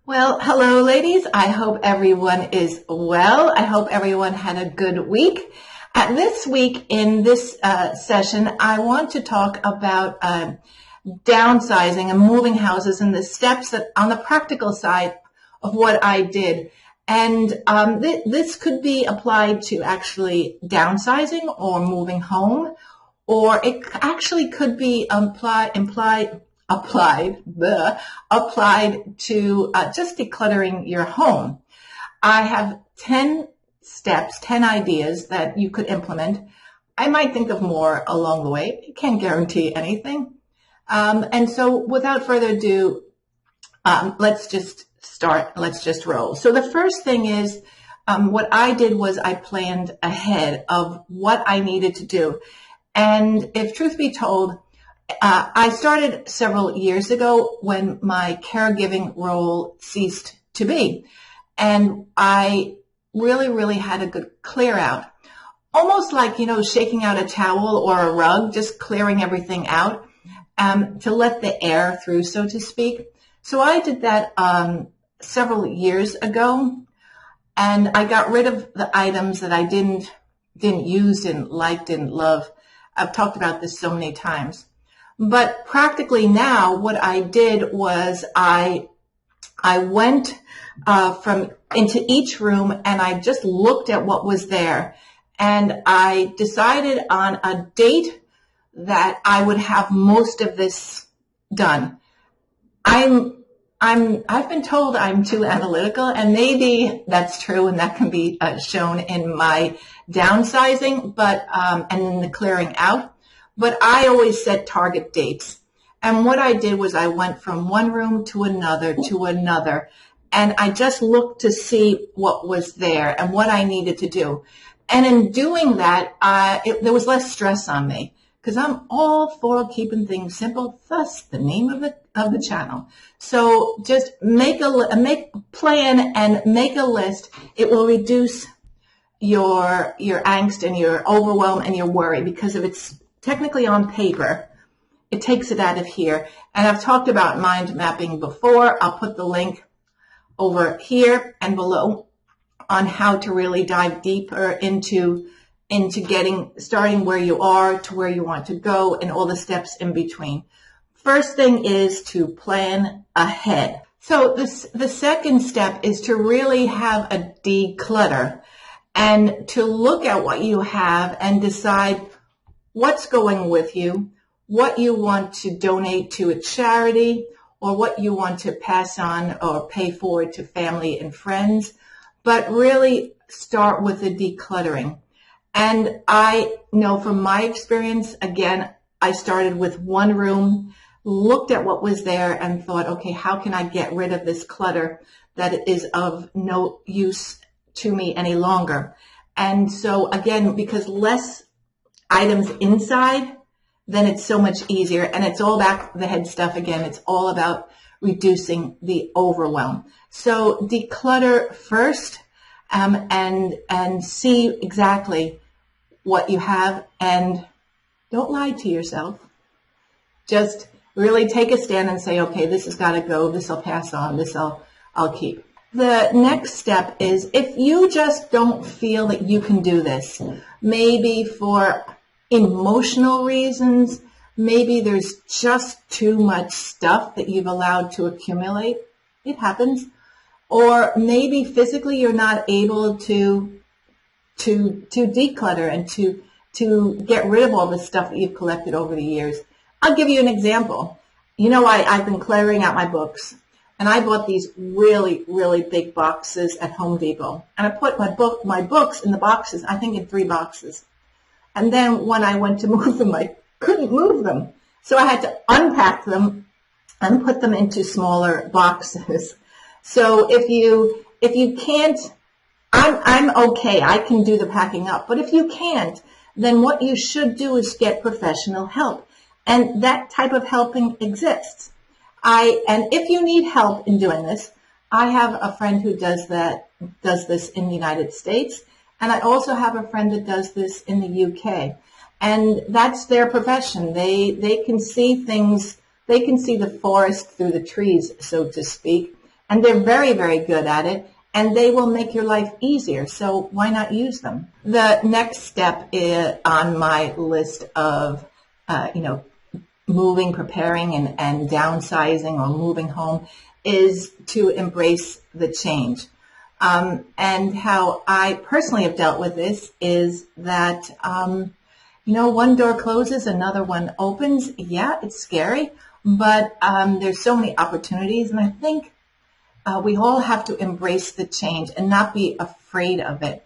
Well, hello, ladies. I hope everyone is well. I hope everyone had a good week. This week in this session, I want to talk about downsizing and moving houses and the steps that on the practical side of what I did. And this could be applied to actually downsizing or moving home, or it actually could be applied to just decluttering your home. I have 10 steps, 10 ideas that you could implement. I might think of more along the way. Can't guarantee anything. And so without further ado, let's just start. Let's just roll. So the first thing is, what I did was I planned ahead of what I needed to do. And if truth be told, I started several years ago when my caregiving role ceased to be. And I really had a good clear out. Almost like, shaking out a towel or a rug, just clearing everything out to let the air through, so to speak. So I did that several years ago, and I got rid of the items that I didn't use, didn't like, didn't love. I've talked about this so many times. But practically now, what I did was I went into each room and I just looked at what was there, and I decided on a date that I would have most of this done. I've been told I'm too analytical, and maybe that's true, and that can be shown in my downsizing, and in the clearing out. But I always set target dates. And what I did was I went from one room to another, and I just looked to see what was there and what I needed to do. And in doing that, there was less stress on me, because I'm all for keeping things simple, thus the name of the channel. So just make a plan and make a list. It will reduce your angst and your overwhelm and your worry, because if it's technically on paper, it takes it out of here. And I've talked about mind mapping before. I'll put the link over here and below on how to really dive deeper into starting where you are to where you want to go and all the steps in between. First thing is to plan ahead. So the second step is to really have a declutter and to look at what you have and decide what's going with you, what you want to donate to a charity, or what you want to pass on or pay forward to family and friends. But really start with the decluttering. And I know from my experience, again, I started with one room, looked at what was there and thought, okay, how can I get rid of this clutter that is of no use to me any longer? And so again, because less items inside, then it's so much easier. And it's all about the head stuff again. It's all about reducing the overwhelm. So declutter first, and see exactly what you have, and don't lie to yourself. Just really take a stand and say, okay, this has got to go. This I'll pass on. This I'll keep. The next step is, if you just don't feel that you can do this, maybe for emotional reasons, maybe there's just too much stuff that you've allowed to accumulate. It happens. Or maybe physically you're not able to declutter and to get rid of all the stuff that you've collected over the years. I'll give you an example. I've been clearing out my books, and I bought these really big boxes at Home Depot, and I put my books in the boxes, I think in 3 boxes. And then when I went to move them, I couldn't move them. So I had to unpack them and put them into smaller boxes. So if you can't, I'm okay, I can do the packing up. But if you can't, then what you should do is get professional help. And that type of helping exists. And if you need help in doing this, I have a friend who does this in the United States. And I also have a friend that does this in the UK. And that's their profession. They can see things, they can see the forest through the trees, so to speak. And they're very, very good at it, and they will make your life easier. So why not use them? The next step on my list of, moving, preparing, and downsizing or moving home is to embrace the change. And how I personally have dealt with this is that, one door closes, another one opens. Yeah, it's scary, but there's so many opportunities, and I think we all have to embrace the change and not be afraid of it,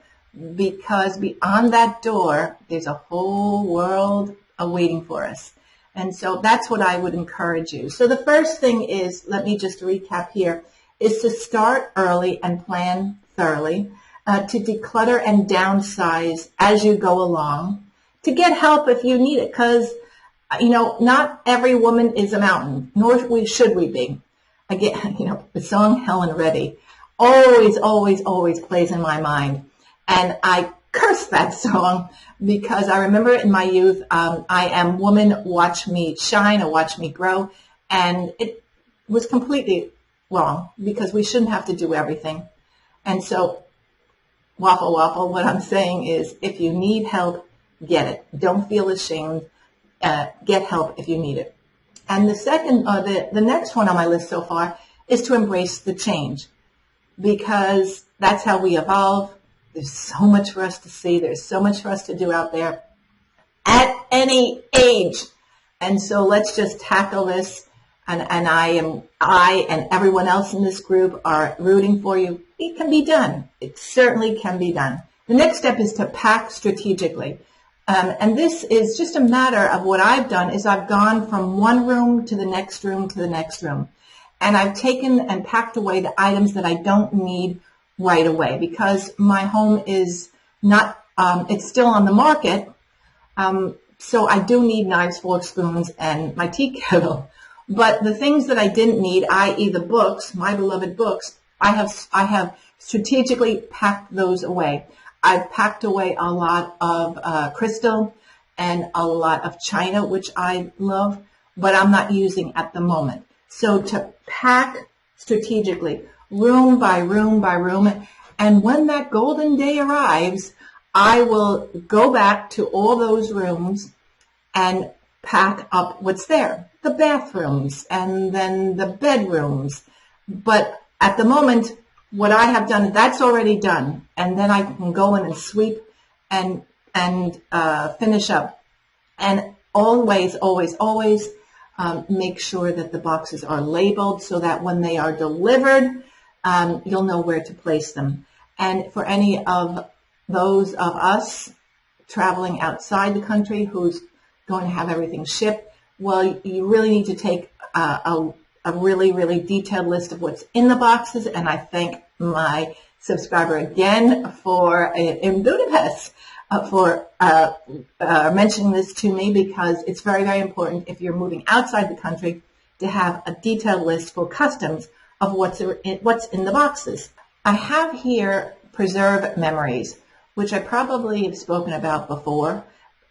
because beyond that door, there's a whole world awaiting for us. And so that's what I would encourage you. So the first thing is, let me just recap here, is to start early and plan thoroughly, to declutter and downsize as you go along, to get help if you need it, because, not every woman is a mountain, nor should we be. Again, the song Helen Reddy always, always, always plays in my mind. And I curse that song because I remember in my youth, I am woman, watch me shine or watch me grow. And it was completely wrong because we shouldn't have to do everything. And so, waffle, waffle, what I'm saying is if you need help, get it. Don't feel ashamed. Get help if you need it. And the second, the next one on my list so far is to embrace the change, because that's how we evolve. There's so much for us to see. There's so much for us to do out there at any age. And so let's just tackle this. And I and everyone else in this group are rooting for you. It can be done. It certainly can be done. The next step is to pack strategically. And this is just a matter of what I've done is I've gone from one room to the next room to the next room. And I've taken and packed away the items that I don't need right away, because my home is not, it's still on the market. So I do need knives, forks, spoons, and my tea kettle. But the things that I didn't need, i.e. the books, my beloved books, I have strategically packed those away. I've packed away a lot of crystal and a lot of china, which I love, but I'm not using at the moment. So to pack strategically, room by room by room, and when that golden day arrives, I will go back to all those rooms and pack up what's there, the bathrooms and then the bedrooms. But at the moment, what I have done, that's already done. And then I can go in and sweep and finish up. And always, always, always make sure that the boxes are labeled so that when they are delivered, you'll know where to place them. And for any of those of us traveling outside the country who's going to have everything shipped, well, you really need to take a really, really detailed list of what's in the boxes. And I thank my subscriber again for in Budapest for mentioning this to me, because it's very, very important if you're moving outside the country to have a detailed list for customs of what's in the boxes. I have here preserve memories, which I probably have spoken about before.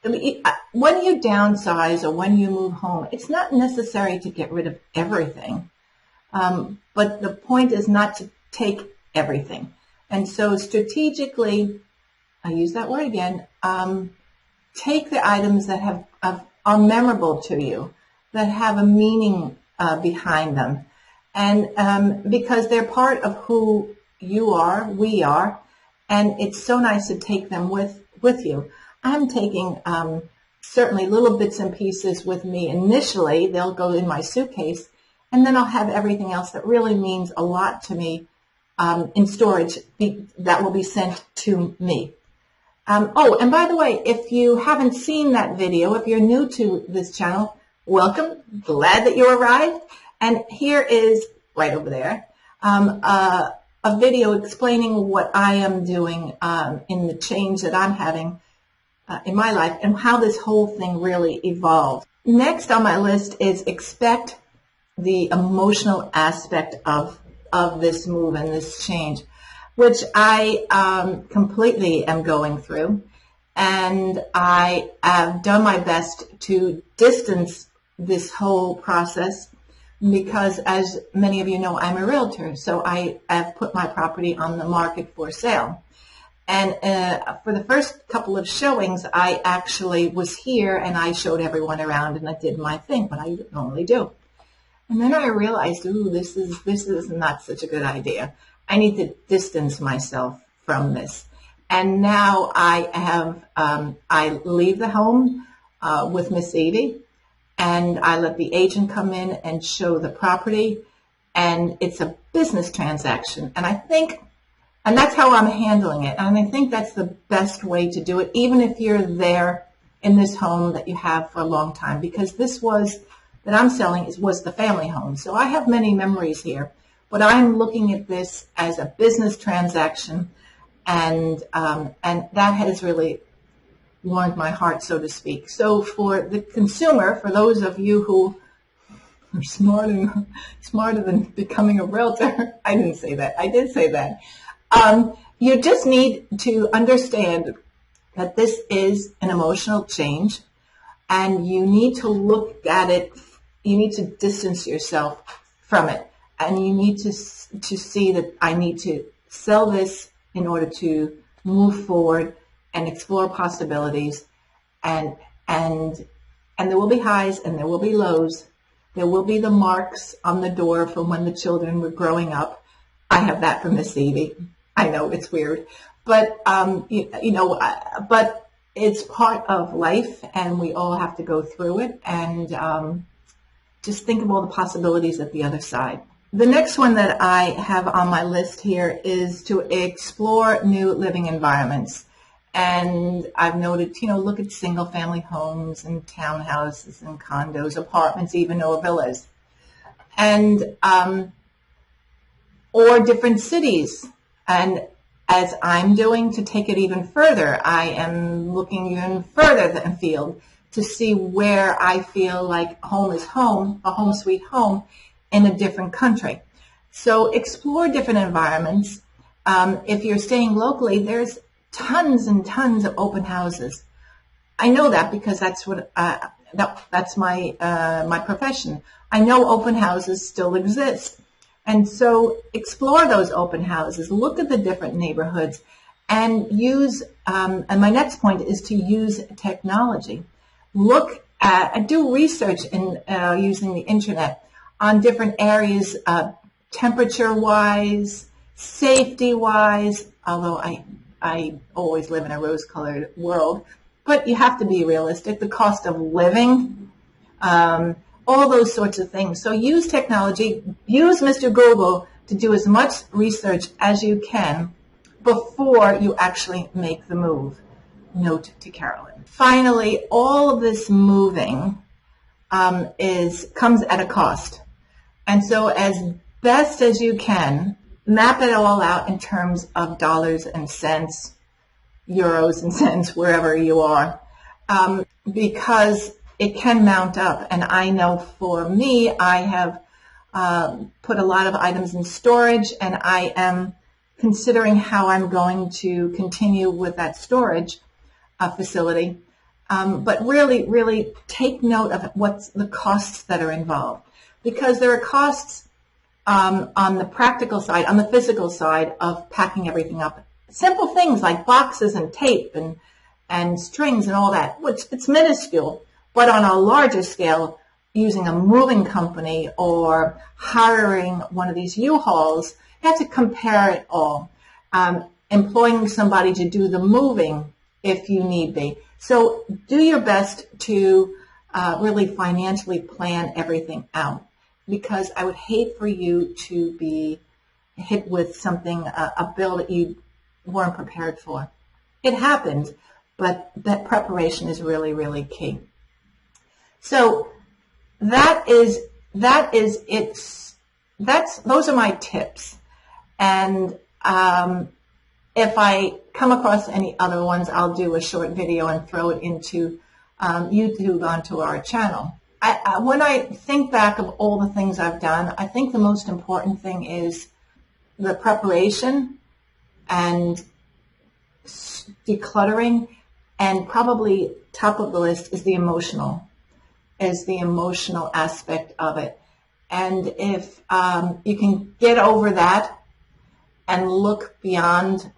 When you downsize or when you move home, it's not necessary to get rid of everything, but the point is not to take everything. And so strategically, I use that word again, take the items that are memorable to you, that have a meaning behind them, and because they're part of who you are, we are, and it's so nice to take them with you. I'm taking certainly little bits and pieces with me initially. They'll go in my suitcase, and then I'll have everything else that really means a lot to me in storage that will be sent to me. Oh, and by the way, if you haven't seen that video, if you're new to this channel, welcome. Glad that you arrived. And here is, right over there, a video explaining what I am doing in the change that I'm having in my life and how this whole thing really evolved. Next on my list is expect the emotional aspect of this move and this change, which I completely am going through. And I have done my best to distance this whole process because as many of you know, I'm a realtor, so I have put my property on the market for sale. And for the first couple of showings, I actually was here and I showed everyone around and I did my thing, what I normally do. And then I realized, ooh, this is not such a good idea. I need to distance myself from this. And now I leave the home with Miss Evie, and I let the agent come in and show the property, and it's a business transaction. And that's how I'm handling it. And I think that's the best way to do it, even if you're there in this home that you have for a long time, because this that I'm selling was the family home. So I have many memories here, but I'm looking at this as a business transaction, and that has really warmed my heart, so to speak. So for the consumer, for those of you who are smarter than becoming a realtor, I didn't say that. I did say that. You just need to understand that this is an emotional change, and you need to look at it. You need to distance yourself from it, and you need to see that I need to sell this in order to move forward and explore possibilities, and there will be highs and there will be lows. There will be the marks on the door from when the children were growing up. I have that from Miss Evie. I know it's weird, but but it's part of life, and we all have to go through it. And just think of all the possibilities at the other side. The next one that I have on my list here is to explore new living environments. And I've noted, look at single family homes and townhouses and condos, apartments, even, or villas. And, or different cities. And as I'm doing, to take it even further, I am looking even further than field to see where I feel like home is home, a home sweet home, in a different country. So explore different environments. If you're staying locally, there's tons and tons of open houses. I know that because that's my my profession. I know open houses still exist. And so explore those open houses, look at the different neighborhoods, and use, and my next point is to use technology. Look at, do research in using the internet on different areas, temperature-wise, safety-wise, although I always live in a rose-colored world, but you have to be realistic. The cost of living, all those sorts of things. So use technology, use Mr. Google to do as much research as you can before you actually make the move. Note to Carolyn. Finally, all of this moving comes at a cost. And so as best as you can, map it all out in terms of dollars and cents, euros and cents, wherever you are, because it can mount up. And I know for me, I have put a lot of items in storage, and I am considering how I'm going to continue with that storage facility. But really, really take note of what's the costs that are involved, because there are costs on the practical side, on the physical side of packing everything up. Simple things like boxes and tape and strings and all that, which it's minuscule. But on a larger scale, using a moving company or hiring one of these U-Hauls, you have to compare it all. Employing somebody to do the moving if you need be. So do your best to really financially plan everything out, because I would hate for you to be hit with something, a bill that you weren't prepared for. It happens, but that preparation is really, really key. So those are my tips. And if I come across any other ones, I'll do a short video and throw it into YouTube onto our channel. When I think back of all the things I've done, I think the most important thing is the preparation and decluttering, and probably top of the list is the emotional aspect of it. And if you can get over that and look beyond,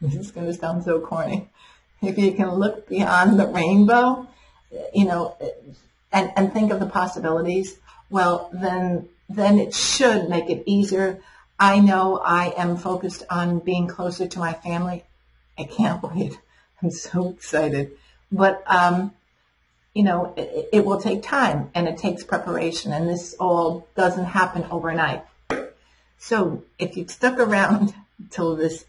this is going to sound so corny, if you can look beyond the rainbow, and think of the possibilities, well, then it should make it easier. I know I am focused on being closer to my family. I can't wait. I'm so excited. But, it will take time, and it takes preparation, and this all doesn't happen overnight. So if you've stuck around till this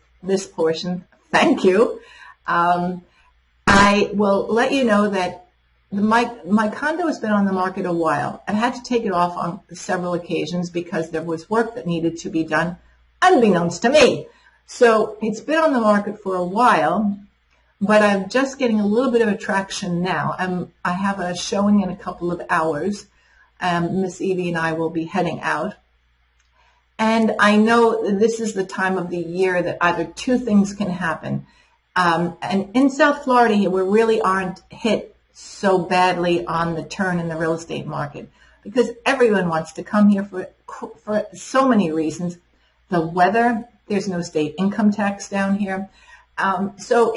portion, thank you. I will let you know that my condo has been on the market a while. I've had to take it off on several occasions because there was work that needed to be done, unbeknownst to me. So it's been on the market for a while, but I'm just getting a little bit of attraction now. I have a showing in a couple of hours. Miss Evie and I will be heading out. And I know this is the time of the year that either two things can happen. And in South Florida here, we really aren't hit so badly on the turn in the real estate market because everyone wants to come here for so many reasons. The weather, there's no state income tax down here. So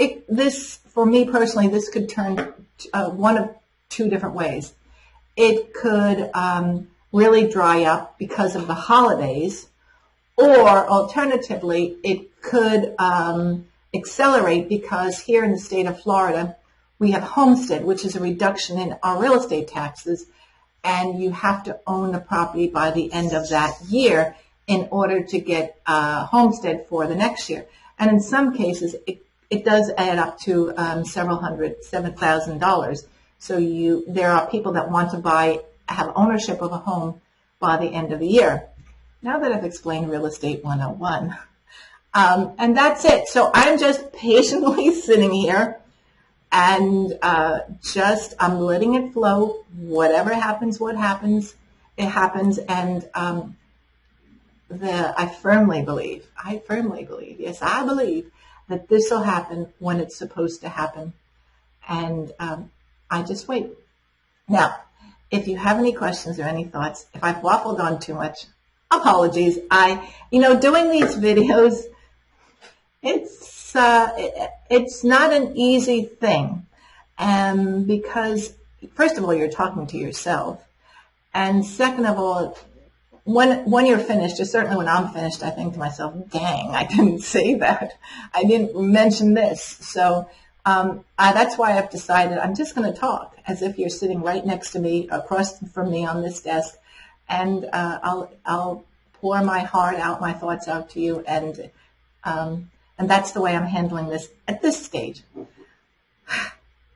for me personally, this could turn one of two different ways. It could really dry up because of the holidays, or alternatively, it could accelerate because here in the state of Florida, we have homestead, which is a reduction in our real estate taxes, and you have to own the property by the end of that year in order to get homestead for the next year. And in some cases, it does add up to several hundred, $7,000. So there are people that want to have ownership of a home by the end of the year. Now that I've explained Real Estate 101, and that's it. So I'm just patiently sitting here and I'm letting it flow. Whatever happens, it happens. And I firmly believe, yes, I believe that this will happen when it's supposed to happen. And I just wait. Now, if you have any questions or any thoughts, if I've waffled on too much, apologies. Doing these videos, it's not an easy thing. Because first of all, you're talking to yourself. And second of all, when you're finished, or certainly when I'm finished, I think to myself, dang, I didn't say that. I didn't mention this. So that's why I've decided I'm just going to talk as if you're sitting right next to me, across from me on this desk, and I'll pour my heart out, my thoughts out to you, and that's the way I'm handling this at this stage.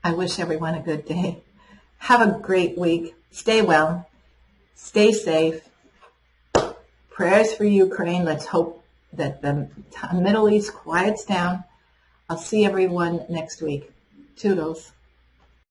I wish everyone a good day. Have a great week. Stay well. Stay safe. Prayers for Ukraine. Let's hope that the Middle East quiets down. I'll see everyone next week. Toodles.